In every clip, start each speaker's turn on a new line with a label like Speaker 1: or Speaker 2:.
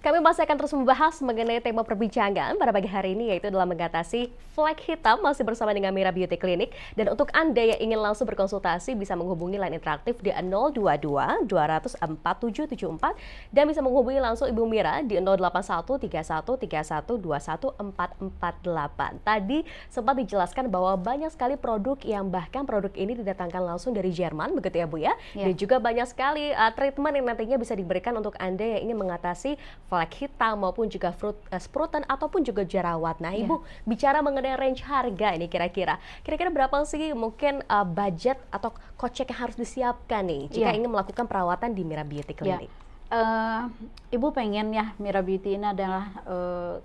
Speaker 1: Kami masih akan terus membahas mengenai tema perbincangan pada pagi hari ini, yaitu adalah mengatasi flek hitam, masih bersama dengan Mira Beauty Clinic. Dan untuk Anda yang ingin langsung berkonsultasi bisa menghubungi line interaktif di 022 200 4774 dan bisa menghubungi langsung Ibu Mira di 081 31 31 21 448. Tadi sempat dijelaskan bahwa banyak sekali produk yang bahkan produk ini didatangkan langsung dari Jerman, begitu ya Bu ya? Dan juga banyak sekali treatment yang nantinya bisa diberikan untuk Anda yang ingin mengatasi flek hitam maupun juga spruten ataupun juga jerawat. Nah, Ibu bicara mengenai range harga ini kira-kira berapa sih mungkin budget atau kocek yang harus disiapkan nih jika ingin melakukan perawatan di Mira Beauty Clinic?
Speaker 2: Ibu pengen ya Mira Beauty ini adalah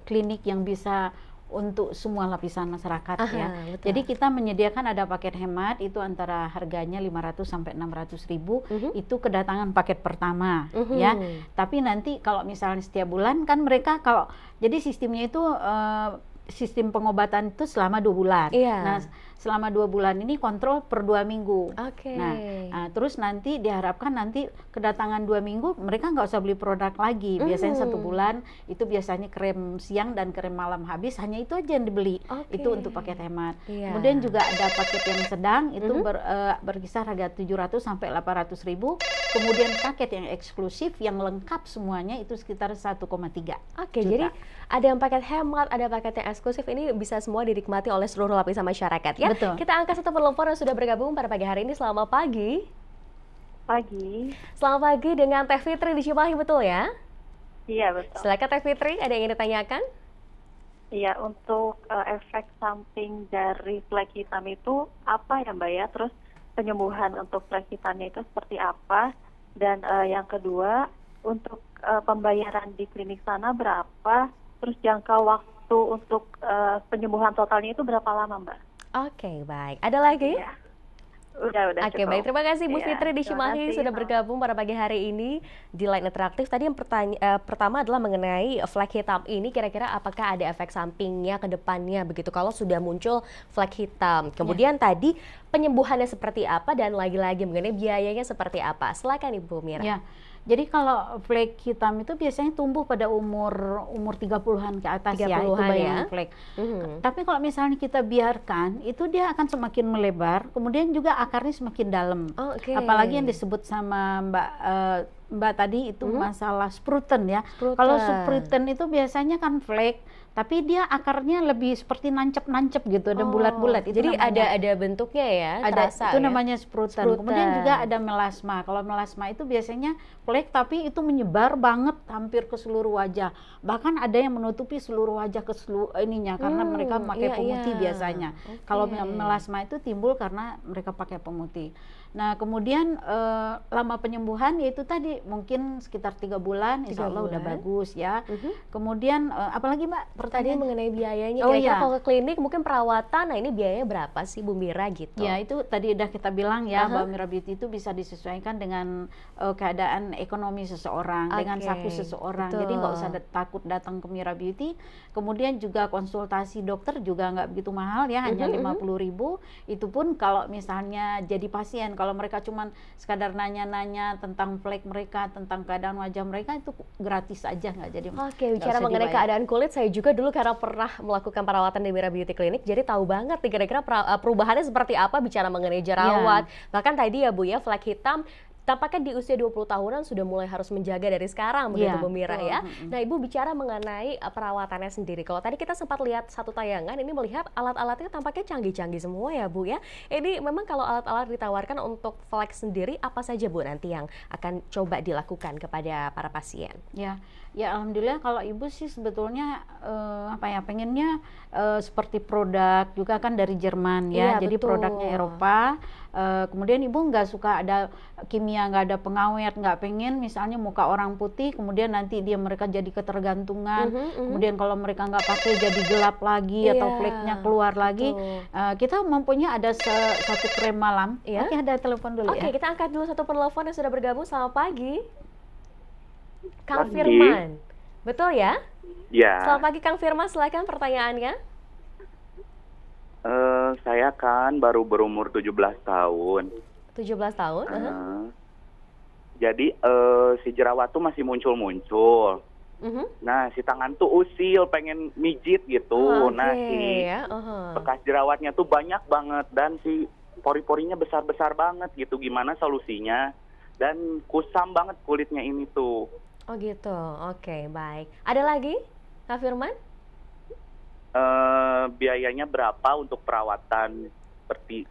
Speaker 2: klinik yang bisa untuk semua lapisan masyarakat ya.
Speaker 1: Betul.
Speaker 2: Jadi kita menyediakan ada paket hemat itu antara harganya 500 sampai 600 ribu itu kedatangan paket pertama ya. Tapi nanti kalau misalnya setiap bulan kan mereka kalau jadi sistemnya itu sistem pengobatan itu selama 2 bulan. Nah, selama 2 bulan ini kontrol per 2 minggu. Nah, terus nanti diharapkan nanti kedatangan 2 minggu mereka nggak usah beli produk lagi. Biasanya 1 bulan itu biasanya krem siang dan krem malam habis, hanya itu aja yang dibeli. Itu untuk paket hemat. Kemudian juga ada paket yang sedang itu berkisar harga 700 sampai 800 ribu. Kemudian paket yang eksklusif yang lengkap semuanya itu sekitar 1,3 juta.
Speaker 1: Jadi ada yang paket hemat, ada paket yang eksklusif, ini bisa semua dinikmati oleh seluruh lapisan masyarakat ya.
Speaker 2: Betul.
Speaker 1: Kita angkat satu penelpon yang sudah bergabung pada pagi hari ini. Selamat pagi.
Speaker 3: Pagi.
Speaker 1: Selamat pagi dengan Teh Fitri di Cimahi, betul ya?
Speaker 3: Iya, betul.
Speaker 1: Silakan Teh Fitri, ada yang ingin ditanyakan?
Speaker 3: Iya, untuk efek samping dari flek hitam itu apa ya Mbak ya? Terus penyembuhan untuk flek hitamnya itu seperti apa? Dan yang kedua, untuk pembayaran di klinik sana berapa? Terus jangka waktu untuk penyembuhan totalnya itu berapa lama Mbak?
Speaker 1: Oke, baik. Ada lagi?
Speaker 3: Ya. Udah
Speaker 1: Oke,
Speaker 3: cukup.
Speaker 1: baik. Terima kasih Bu
Speaker 3: Ya,
Speaker 1: Fitri di
Speaker 3: terima
Speaker 1: Cimahi
Speaker 3: kasih.
Speaker 1: sudah bergabung pada pagi hari ini di Line Interaktif. Tadi yang pertama adalah mengenai flek hitam ini, kira-kira apakah ada efek sampingnya ke depannya begitu kalau sudah muncul flek hitam. Kemudian tadi penyembuhannya seperti apa dan lagi-lagi mengenai biayanya seperti apa. Silakan Ibu Mira.
Speaker 2: Ya. Jadi kalau flek hitam itu biasanya tumbuh pada umur 30-an ke atas ya, itu bayangan flek. Tapi kalau misalnya kita biarkan, itu dia akan semakin melebar, kemudian juga akarnya semakin dalam. Apalagi yang disebut sama Mbak tadi itu masalah spruten ya. Kalau spruten itu biasanya kan flek, tapi dia akarnya lebih seperti nancep-nancep gitu, ada bulat-bulat.
Speaker 1: Jadi ada bentuknya ya, terasa
Speaker 2: itu
Speaker 1: ya?
Speaker 2: namanya spruten. Kemudian juga ada melasma. Kalau melasma itu biasanya flek, tapi itu menyebar banget hampir ke seluruh wajah. Bahkan ada yang menutupi seluruh wajah ke seluruh ininya karena mereka pakai pemutih biasanya. Kalau melasma itu timbul karena mereka pakai pemutih. Nah, kemudian lama penyembuhan yaitu tadi mungkin sekitar 3 bulan, insya Allah udah bagus ya. Kemudian apalagi Mbak?
Speaker 1: Tadi mengenai biayanya, kalau ke klinik mungkin perawatan, nah ini biayanya berapa sih Bu Mira gitu?
Speaker 2: Ya itu tadi udah kita bilang ya, bahwa Mira Beauty itu bisa disesuaikan dengan keadaan ekonomi seseorang, dengan saku seseorang. Jadi nggak usah takut datang ke Mira Beauty. Kemudian juga konsultasi dokter juga nggak begitu mahal ya, hanya 50.000. Itu pun kalau misalnya jadi pasien, kalau mereka cuman sekadar nanya-nanya tentang flek mereka, tentang keadaan wajah mereka, itu gratis aja, nggak jadi.
Speaker 1: Bicara mengenai keadaan kulit, saya juga dulu karena pernah melakukan perawatan di Mira Beauty Clinic, jadi tahu banget nih kira-kira perubahannya seperti apa bicara mengenai jerawat. Bahkan tadi ya Bu ya, flek hitam tampaknya di usia 20 tahunan sudah mulai harus menjaga dari sekarang, begitu Bu Mira ya. Nah, Ibu bicara mengenai perawatannya sendiri. Kalau tadi kita sempat lihat satu tayangan, ini melihat alat-alatnya tampaknya canggih-canggih semua ya Bu ya. Ini memang kalau alat-alat ditawarkan untuk flek sendiri, apa saja Bu nanti yang akan coba dilakukan kepada para pasien?
Speaker 2: Ya alhamdulillah kalau Ibu sih sebetulnya pengennya seperti produk juga kan dari Jerman ya. Jadi produknya Eropa. Kemudian Ibu nggak suka ada kimia, nggak ada pengawet, nggak pengen misalnya muka orang putih kemudian nanti mereka jadi ketergantungan. Kemudian kalau mereka nggak pakai jadi gelap lagi atau fleknya keluar lagi. Kita mempunyai ada satu krem malam. Oke, ada telepon dulu ya.
Speaker 1: Kita angkat dulu satu penelpon yang sudah bergabung. Selamat pagi, Kang Firman. Betul ya?
Speaker 4: Ya.
Speaker 1: Selamat pagi Kang Firman, silakan pertanyaannya.
Speaker 4: Saya kan baru berumur 17 tahun.
Speaker 1: 17 tahun?
Speaker 4: Jadi si jerawat tuh masih muncul-muncul. Nah, si tangan tuh usil, pengen mijit gitu. Nah, si bekas jerawatnya tuh banyak banget dan si pori-porinya besar-besar banget gitu. Gimana solusinya? Dan kusam banget kulitnya ini tuh.
Speaker 1: Oh gitu, oke, baik. Ada lagi, Kak Firman?
Speaker 4: Biayanya berapa untuk perawatan seperti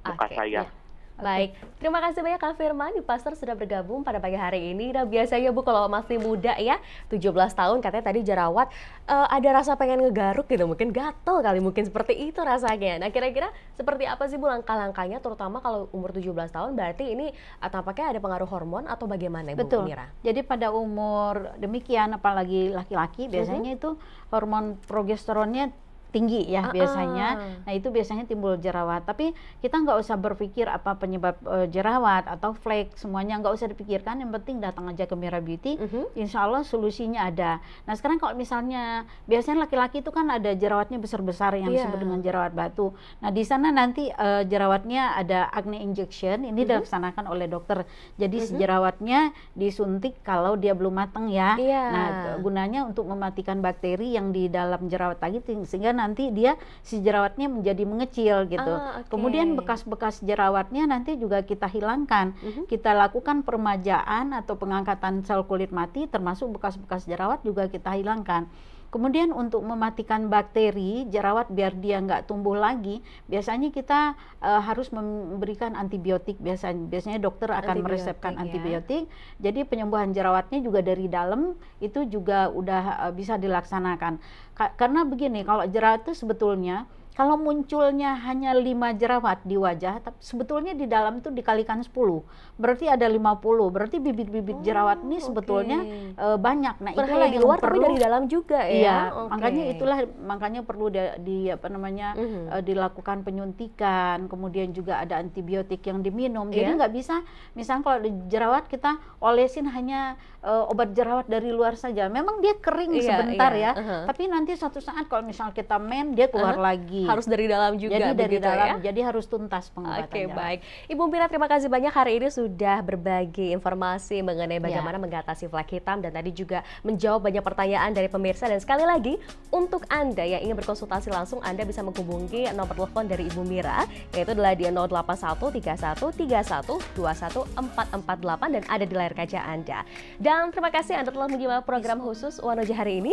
Speaker 4: muka saya?
Speaker 1: Baik, terima kasih banyak Kak Firman di Pastor sudah bergabung pada pagi hari ini. Nah biasanya Bu kalau masih muda ya, 17 tahun katanya tadi jerawat, ada rasa pengen ngegaruk gitu, mungkin gatel kali, mungkin seperti itu rasanya. Nah kira-kira seperti apa sih Bu langkah-langkahnya, terutama kalau umur 17 tahun berarti ini tampaknya ada pengaruh hormon atau bagaimana Bu Mira?
Speaker 2: Jadi pada umur demikian, apalagi laki-laki biasanya itu hormon progesteronnya tinggi ya biasanya. Nah itu biasanya timbul jerawat. Tapi kita nggak usah berpikir apa penyebab jerawat atau flek, semuanya nggak usah dipikirkan. Yang penting datang aja ke Mira Beauty. Insya Allah solusinya ada. Nah sekarang kalau misalnya biasanya laki-laki itu kan ada jerawatnya besar-besar yang disebut dengan jerawat batu. Nah di sana nanti jerawatnya ada acne injection. Ini dilaksanakan oleh dokter. Jadi si jerawatnya disuntik kalau dia belum matang ya. Nah gunanya untuk mematikan bakteri yang di dalam jerawat tadi, sehingga nanti dia si jerawatnya menjadi mengecil gitu. Kemudian bekas-bekas jerawatnya nanti juga kita hilangkan. Kita lakukan peremajaan atau pengangkatan sel kulit mati, termasuk bekas-bekas jerawat juga kita hilangkan. Kemudian untuk mematikan bakteri jerawat biar dia nggak tumbuh lagi, biasanya kita harus memberikan antibiotik. Biasanya dokter akan meresepkan antibiotik. Jadi penyembuhan jerawatnya juga dari dalam itu juga udah bisa dilaksanakan. Karena begini, kalau jerawat itu sebetulnya kalau munculnya hanya 5 jerawat di wajah, tapi sebetulnya di dalam itu dikalikan 10. Berarti ada 50. Berarti bibit-bibit jerawat ini sebetulnya banyak. Nah, itulah
Speaker 1: di
Speaker 2: yang
Speaker 1: luar
Speaker 2: perlu,
Speaker 1: tapi dari dalam juga ya.
Speaker 2: Makanya perlu dilakukan penyuntikan, kemudian juga ada antibiotik yang diminum. Jadi nggak bisa misalnya kalau di jerawat kita olesin hanya obat jerawat dari luar saja. Memang dia kering sebentar ya. Tapi nanti suatu saat kalau misalnya kita dia keluar lagi.
Speaker 1: Harus dari dalam juga.
Speaker 2: Jadi dari dalam, jadi harus tuntas pengobatan.
Speaker 1: Oke, baik. Ibu Mira, terima kasih banyak hari ini sudah berbagi informasi mengenai bagaimana mengatasi flek hitam dan tadi juga menjawab banyak pertanyaan dari pemirsa. Dan sekali lagi, untuk Anda yang ingin berkonsultasi langsung, Anda bisa menghubungi nomor telepon dari Ibu Mira, yaitu adalah di 0813131214448 dan ada di layar kaca Anda. Dan terima kasih Anda telah menyimak program khusus Wanoja hari ini.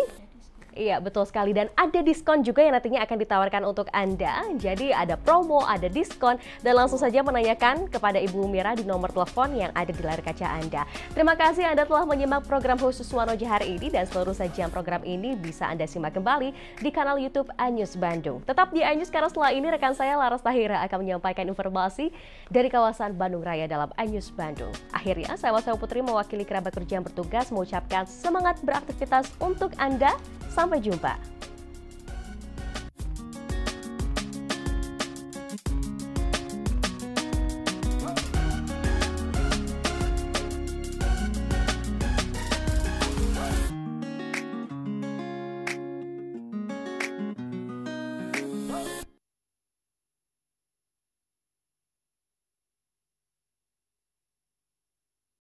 Speaker 1: Iya, betul sekali. Dan ada diskon juga yang nantinya akan ditawarkan untuk Anda. Jadi ada promo, ada diskon. Dan langsung saja menanyakan kepada Ibu Mira di nomor telepon yang ada di layar kaca Anda. Terima kasih Anda telah menyimak program khusus Wanoja hari ini. Dan seluruh sajian program ini bisa Anda simak kembali di kanal YouTube iNews Bandung. Tetap di iNews karena setelah ini rekan saya Laras Tahira akan menyampaikan informasi dari kawasan Bandung Raya dalam iNews Bandung. Akhirnya, saya Wasau Putri mewakili kerabat kerja yang bertugas mengucapkan semangat beraktivitas untuk Anda. Sampai jumpa.